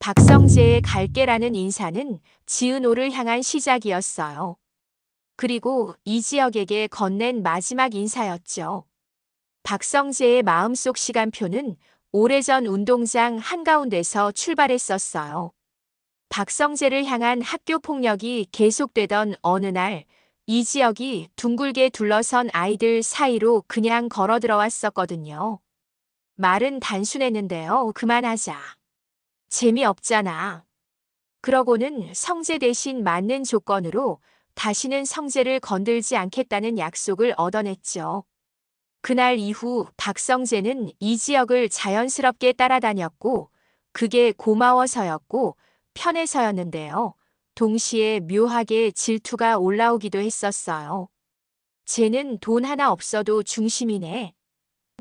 박성재의 갈게라는 인사는 지은호를 향한 시작이었어요. 그리고 이지혁에게 건넨 마지막 인사였죠. 박성재의 마음속 시간표는 오래전 운동장 한가운데서 출발했었어요. 박성재를 향한 학교 폭력이 계속되던 어느 날, 이지혁이 둥글게 둘러선 아이들 사이로 그냥 걸어 들어왔었거든요. 말은 단순했는데요. 그만하자. 재미없잖아. 그러고는 성재 대신 맞는 조건으로 다시는 성재를 건들지 않겠다는 약속을 얻어냈죠. 그날 이후 박성재는 이지혁을 자연스럽게 따라다녔고, 그게 고마워서였고 편해서였는데요. 동시에 묘하게 질투가 올라오기도 했었어요. 쟤는 돈 하나 없어도 중심이네.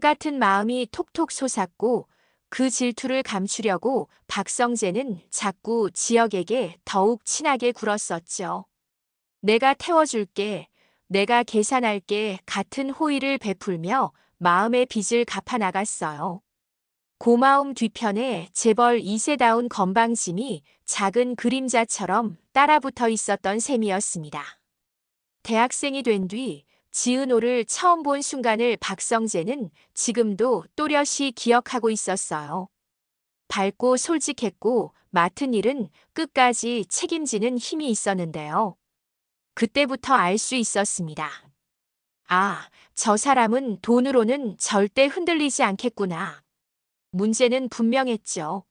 같은 마음이 톡톡 솟았고, 그 질투를 감추려고 박성재는 자꾸 지혁에게 더욱 친하게 굴었었죠. 내가 태워줄게, 내가 계산할게 같은 호의를 베풀며 마음의 빚을 갚아 나갔어요. 고마움 뒤편에 재벌 2세다운 건방짐이 작은 그림자처럼 따라붙어 있었던 셈이었습니다. 대학생이 된 뒤 지은호를 처음 본 순간을 박성재는 지금도 또렷이 기억하고 있었어요. 밝고 솔직했고 맡은 일은 끝까지 책임지는 힘이 있었는데요. 그때부터 알 수 있었습니다. 아, 저 사람은 돈으로는 절대 흔들리지 않겠구나. 문제는 분명했죠.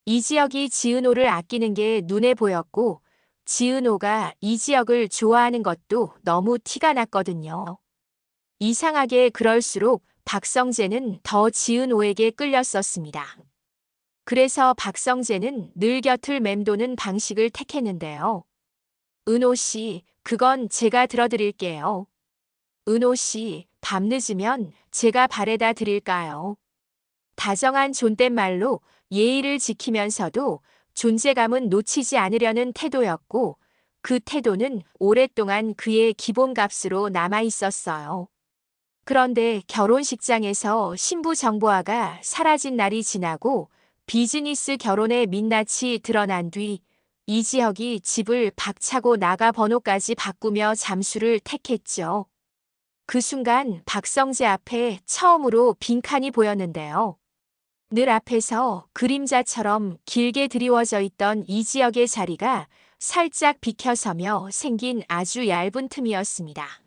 이지혁이 지은호를 아끼는 게 눈에 보였고, 지은호가 이지혁을 좋아하는 것도 너무 티가 났거든요. 이상하게 그럴수록 박성재는 더 지은호에게 끌렸었습니다. 그래서 박성재는 늘 곁을 맴도는 방식을 택했는데요. 은호 씨, 그건 제가 들어드릴게요. 은호 씨, 밤 늦으면 제가 바래다 드릴까요? 다정한 존댓말로 예의를 지키면서도 존재감은 놓치지 않으려는 태도였고, 그 태도는 오랫동안 그의 기본값으로 남아 있었어요. 그런데 결혼식장에서 신부 정보아가 사라진 날이 지나고 비즈니스 결혼의 민낯이 드러난 뒤 이지혁이 집을 박차고 나가 번호까지 바꾸며 잠수를 택했죠. 그 순간 박성재 앞에 처음으로 빈칸이 보였는데요. 늘 앞에서 그림자처럼 길게 드리워져 있던 이지혁의 자리가 살짝 비켜서며 생긴 아주 얇은 틈이었습니다.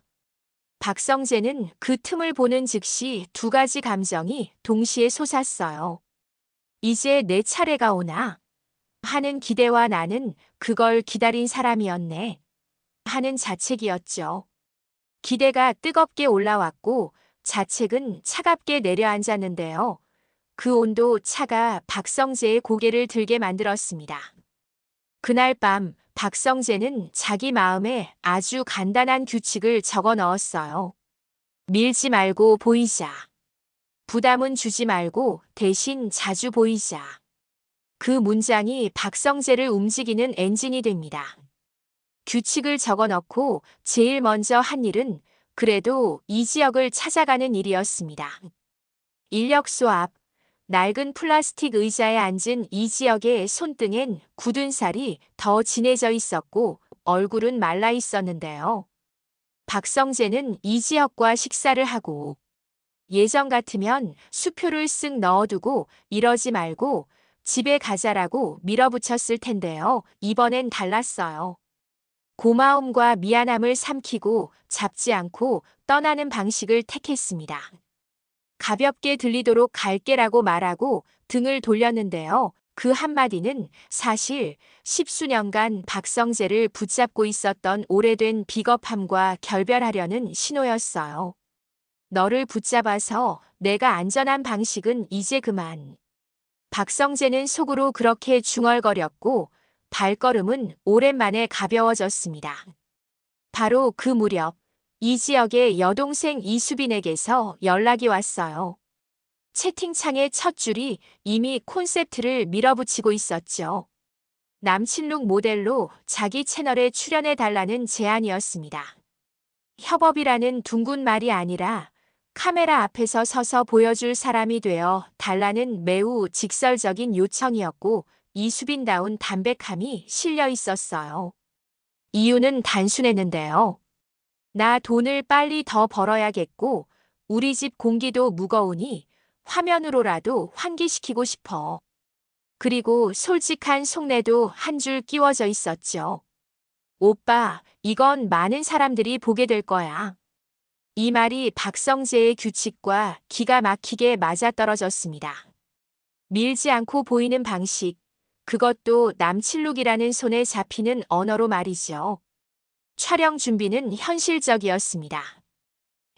박성재는 그 틈을 보는 즉시 두 가지 감정이 동시에 솟았어요. 이제 내 차례가 오나? 하는 기대와 나는 그걸 기다린 사람이었네. 하는 자책이었죠. 기대가 뜨겁게 올라왔고 자책은 차갑게 내려앉았는데요. 그 온도 차가 박성재의 고개를 들게 만들었습니다. 그날 밤 박성재는 자기 마음에 아주 간단한 규칙을 적어 넣었어요. 밀지 말고 보이자. 부담은 주지 말고 대신 자주 보이자. 그 문장이 박성재를 움직이는 엔진이 됩니다. 규칙을 적어 넣고 제일 먼저 한 일은 그래도 이지혁을 찾아가는 일이었습니다. 인력소 앞 낡은 플라스틱 의자에 앉은 이지혁의 손등엔 굳은 살이 더 진해져 있었고 얼굴은 말라 있었는데요. 박성재는 이지혁과 식사를 하고 예전 같으면 수표를 쓱 넣어두고 이러지 말고 집에 가자라고 밀어붙였을 텐데요. 이번엔 달랐어요. 고마움과 미안함을 삼키고 잡지 않고 떠나는 방식을 택했습니다. 가볍게 들리도록 갈게라고 말하고 등을 돌렸는데요. 그 한마디는 사실 십수년간 박성재를 붙잡고 있었던 오래된 비겁함과 결별하려는 신호였어요. 너를 붙잡아서 내가 안전한 방식은 이제 그만. 박성재는 속으로 그렇게 중얼거렸고 발걸음은 오랜만에 가벼워졌습니다. 바로 그 무렵 이지혁의 여동생 이수빈에게서 연락이 왔어요. 채팅창의 첫 줄이 이미 콘셉트를 밀어붙이고 있었죠. 남친룩 모델로 자기 채널에 출연해달라는 제안이었습니다. 협업이라는 둥근 말이 아니라 카메라 앞에서 서서 보여줄 사람이 되어 달라는 매우 직설적인 요청이었고 이수빈다운 담백함이 실려 있었어요. 이유는 단순했는데요. 나 돈을 빨리 더 벌어야겠고, 우리 집 공기도 무거우니 화면으로라도 환기시키고 싶어. 그리고 솔직한 속내도 한 줄 끼워져 있었죠. 오빠, 이건 많은 사람들이 보게 될 거야. 이 말이 박성재의 규칙과 기가 막히게 맞아떨어졌습니다. 밀지 않고 보이는 방식, 그것도 남칠룩이라는 손에 잡히는 언어로 말이죠. 촬영 준비는 현실적이었습니다.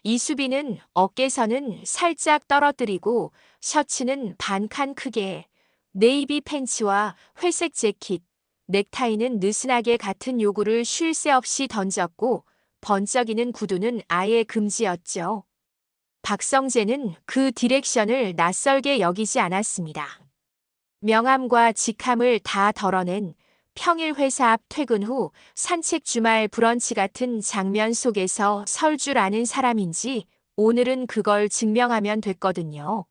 이수빈은 어깨선은 살짝 떨어뜨리고 셔츠는 반칸 크게, 네이비 팬츠와 회색 재킷, 넥타이는 느슨하게 같은 요구를 쉴 새 없이 던졌고 번쩍이는 구두는 아예 금지였죠. 박성재는 그 디렉션을 낯설게 여기지 않았습니다. 명함과 직함을 다 덜어낸 평일 회사 앞 퇴근 후 산책 주말 브런치 같은 장면 속에서 설 줄 아는 사람인지 오늘은 그걸 증명하면 됐거든요.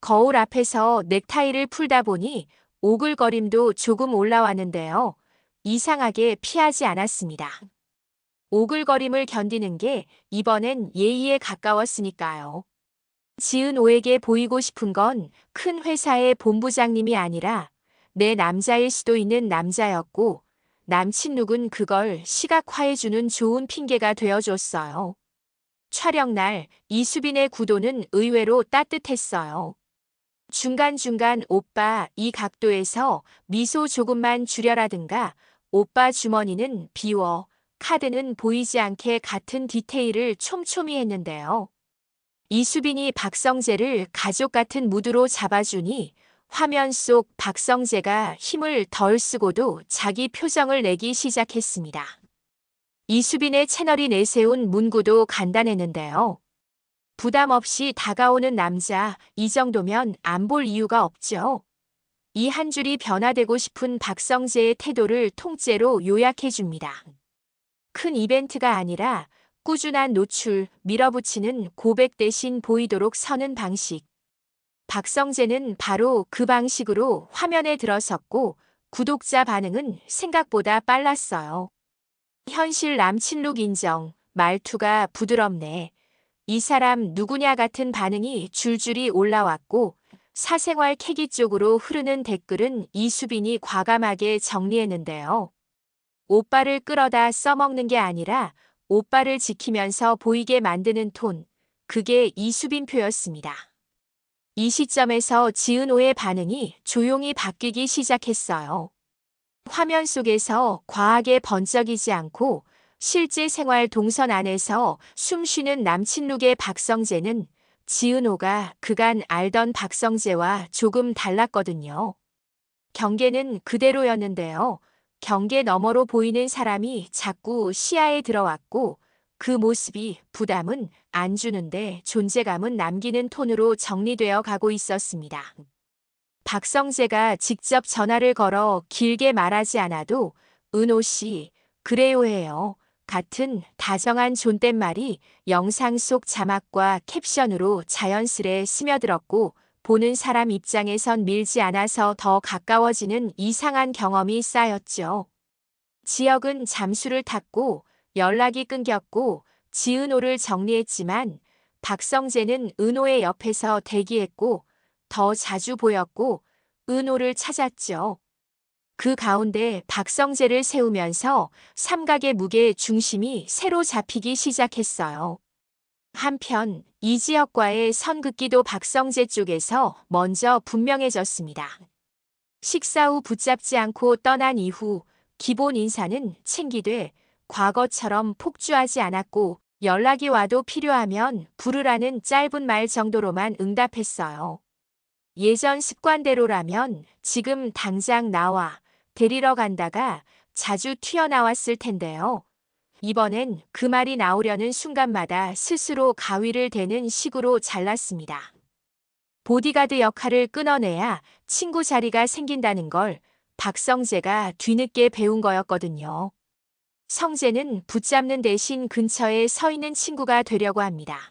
거울 앞에서 넥타이를 풀다 보니 오글거림도 조금 올라왔는데요. 이상하게 피하지 않았습니다. 오글거림을 견디는 게 이번엔 예의에 가까웠으니까요. 지은오에게 보이고 싶은 건 큰 회사의 본부장님이 아니라 내 남자일 수도 있는 남자였고 남친룩은 그걸 시각화해주는 좋은 핑계가 되어줬어요. 촬영날 이수빈의 구도는 의외로 따뜻했어요. 중간중간 오빠 이 각도에서 미소 조금만 줄여라든가 오빠 주머니는 비워 카드는 보이지 않게 같은 디테일을 촘촘히 했는데요. 이수빈이 박성재를 가족 같은 무드로 잡아주니 화면 속 박성재가 힘을 덜 쓰고도 자기 표정을 내기 시작했습니다. 이수빈의 채널이 내세운 문구도 간단했는데요. 부담 없이 다가오는 남자, 이 정도면 안 볼 이유가 없죠. 이 한 줄이 변화되고 싶은 박성재의 태도를 통째로 요약해줍니다. 큰 이벤트가 아니라 꾸준한 노출, 밀어붙이는 고백 대신 보이도록 서는 방식. 박성재는 바로 그 방식으로 화면에 들어섰고 구독자 반응은 생각보다 빨랐어요. 현실 남친룩 인정, 말투가 부드럽네. 이 사람 누구냐 같은 반응이 줄줄이 올라왔고 사생활 캐기 쪽으로 흐르는 댓글은 이수빈이 과감하게 정리했는데요. 오빠를 끌어다 써먹는 게 아니라 오빠를 지키면서 보이게 만드는 톤, 그게 이수빈표였습니다. 이 시점에서 지은호의 반응이 조용히 바뀌기 시작했어요. 화면 속에서 과하게 번쩍이지 않고 실제 생활 동선 안에서 숨쉬는 남친룩의 박성재는 지은호가 그간 알던 박성재와 조금 달랐거든요. 경계는 그대로였는데요. 경계 너머로 보이는 사람이 자꾸 시야에 들어왔고 그 모습이 부담은 안 주는데 존재감은 남기는 톤으로 정리되어 가고 있었습니다. 박성재가 직접 전화를 걸어 길게 말하지 않아도 은호 씨, 그래요 해요. 같은 다정한 존댓말이 영상 속 자막과 캡션으로 자연스레 스며들었고 보는 사람 입장에선 밀지 않아서 더 가까워지는 이상한 경험이 쌓였죠. 지역은 잠수를 탔고 연락이 끊겼고 지은호를 정리했지만 박성재는 은호의 옆에서 대기했고 더 자주 보였고 은호를 찾았죠. 그 가운데 박성재를 세우면서 삼각의 무게 중심이 새로 잡히기 시작했어요. 한편 이지혁과의 선긋기도 박성재 쪽에서 먼저 분명해졌습니다. 식사 후 붙잡지 않고 떠난 이후 기본 인사는 챙기되 과거처럼 폭주하지 않았고 연락이 와도 필요하면 부르라는 짧은 말 정도로만 응답했어요. 예전 습관대로라면 지금 당장 나와 데리러 간다가 자주 튀어나왔을 텐데요. 이번엔 그 말이 나오려는 순간마다 스스로 가위를 대는 식으로 잘랐습니다. 보디가드 역할을 끊어내야 친구 자리가 생긴다는 걸 박성재가 뒤늦게 배운 거였거든요. 성재는 붙잡는 대신 근처에 서 있는 친구가 되려고 합니다.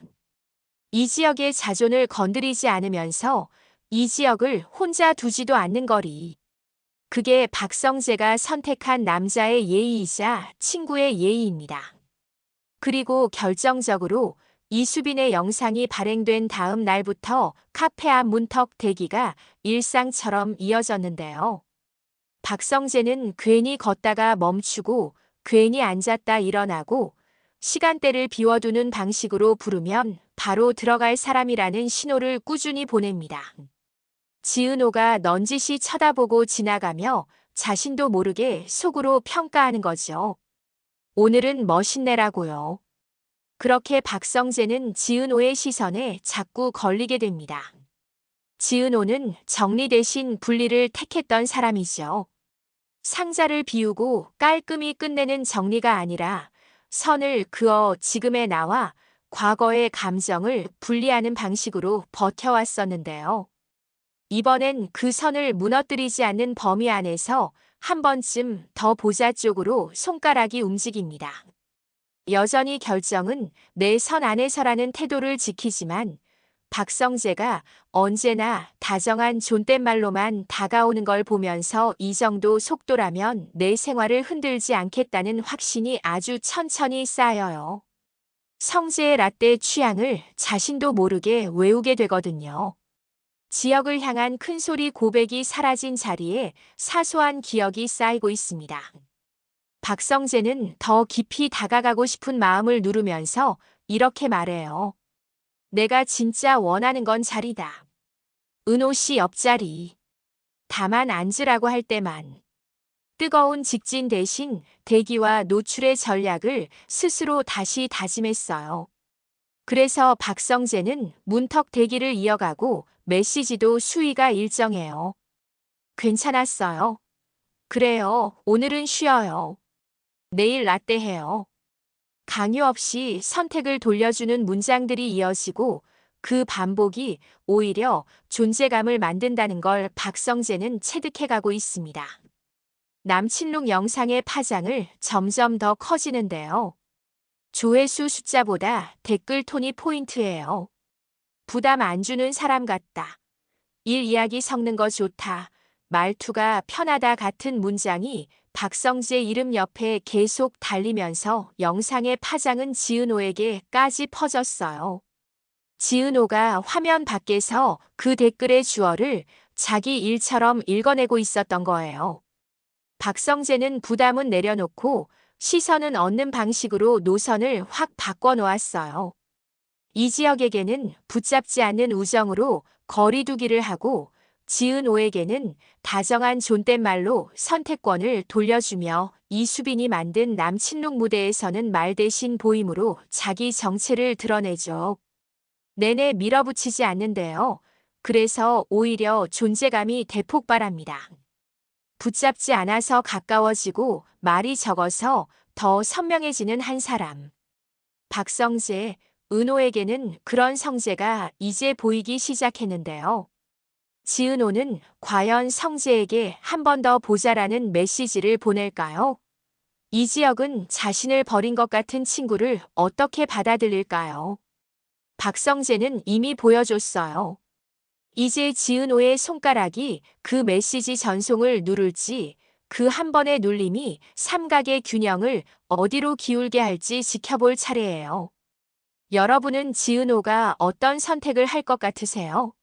이 지역의 자존을 건드리지 않으면서 이 지역을 혼자 두지도 않는 거리. 그게 박성재가 선택한 남자의 예의이자 친구의 예의입니다. 그리고 결정적으로 이수빈의 영상이 발행된 다음 날부터 카페 앞 문턱 대기가 일상처럼 이어졌는데요. 박성재는 괜히 걷다가 멈추고 괜히 앉았다 일어나고 시간대를 비워두는 방식으로 부르면 바로 들어갈 사람이라는 신호를 꾸준히 보냅니다. 지은호가 넌지시 쳐다보고 지나가며 자신도 모르게 속으로 평가하는 거죠. 오늘은 멋있네라고요. 그렇게 박성재는 지은호의 시선에 자꾸 걸리게 됩니다. 지은호는 정리 대신 분리를 택했던 사람이죠. 상자를 비우고 깔끔히 끝내는 정리가 아니라 선을 그어 지금의 나와 과거의 감정을 분리하는 방식으로 버텨왔었는데요. 이번엔 그 선을 무너뜨리지 않는 범위 안에서 한 번쯤 더 보자 쪽으로 손가락이 움직입니다. 여전히 결정은 내 선 안에서라는 태도를 지키지만 박성재가 언제나 다정한 존댓말로만 다가오는 걸 보면서 이 정도 속도라면 내 생활을 흔들지 않겠다는 확신이 아주 천천히 쌓여요. 성재의 라떼 취향을 자신도 모르게 외우게 되거든요. 지역을 향한 큰소리 고백이 사라진 자리에 사소한 기억이 쌓이고 있습니다. 박성재는 더 깊이 다가가고 싶은 마음을 누르면서 이렇게 말해요. 내가 진짜 원하는 건 자리다. 은호 씨 옆자리. 다만 앉으라고 할 때만. 뜨거운 직진 대신 대기와 노출의 전략을 스스로 다시 다짐했어요. 그래서 박성재는 문턱 대기를 이어가고 메시지도 수위가 일정해요. 괜찮았어요. 그래요. 오늘은 쉬어요. 내일 라떼 해요. 강요 없이 선택을 돌려주는 문장들이 이어지고 그 반복이 오히려 존재감을 만든다는 걸 박성재는 체득해가고 있습니다. 남친룩 영상의 파장을 점점 더 커지는데요. 조회수 숫자보다 댓글 톤이 포인트예요. 부담 안 주는 사람 같다. 일 이야기 섞는 거 좋다. 말투가 편하다 같은 문장이 박성재 이름 옆에 계속 달리면서 영상의 파장은 지은호에게까지 퍼졌어요. 지은호가 화면 밖에서 그 댓글의 주어를 자기 일처럼 읽어내고 있었던 거예요. 박성재는 부담은 내려놓고 시선은 얻는 방식으로 노선을 확 바꿔놓았어요. 이 지역에게는 붙잡지 않는 우정으로 거리두기를 하고 지은호에게는 다정한 존댓말로 선택권을 돌려주며 이수빈이 만든 남친룩 무대에서는 말 대신 보임으로 자기 정체를 드러내죠. 내내 밀어붙이지 않는데요. 그래서 오히려 존재감이 대폭발합니다. 붙잡지 않아서 가까워지고 말이 적어서 더 선명해지는 한 사람. 박성재, 은호에게는 그런 성재가 이제 보이기 시작했는데요. 지은호는 과연 성재에게 한 번 더 보자라는 메시지를 보낼까요? 이 지역은 자신을 버린 것 같은 친구를 어떻게 받아들일까요? 박성재는 이미 보여줬어요. 이제 지은호의 손가락이 그 메시지 전송을 누를지 그 한 번의 눌림이 삼각의 균형을 어디로 기울게 할지 지켜볼 차례예요. 여러분은 지은호가 어떤 선택을 할 것 같으세요?